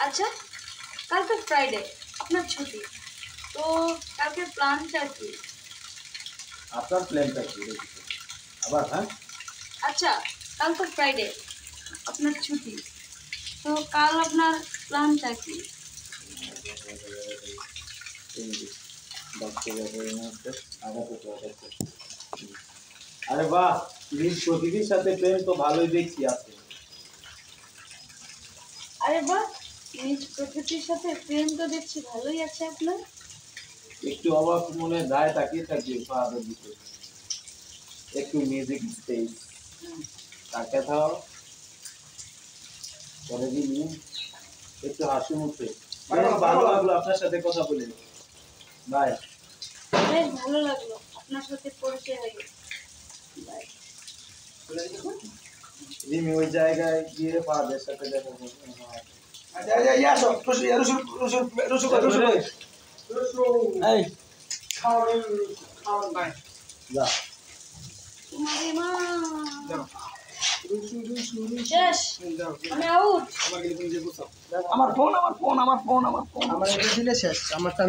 আচ্ছা, কাল তো ফ্রাইডে, আপনার ছুটি, তো কালকে প্ল্যানটা কি? আপনার প্ল্যানটা কি আবার? হ্যাঁ, আচ্ছা, কাল তো ফ্রাইডে, আপনার ছুটি, তো কাল আপনার প্ল্যানটা কি? আরে বাহ, নিজ প্রকৃতির সাথে প্রেম তো ভালোই দেখছি আছে। আরে বাহ, নিজ প্রকৃতির সাথে প্রেম তো দেখছি ভালোই আছে আপনার। একটু অবাক মনে গায়ে তাকিয়ে থাকি ফাদের দিকে। একটু মিউজিক স্টেজ তাকে থাও করে দিন, একটু হাসি মুখে। ভালো লাগলো আপনার সাথে কথা বলে ভাই। বেশ ভালো লাগলো আপনার সাথে পরিচয় হয়ে। বাই। রিমি ওই জায়গায় গিয়ে ফাদের সাথে দেখা করবো। তোমারে মা শেষ, আমি আউট। আমার ফোন আমার দিলে শেষ আমারটা।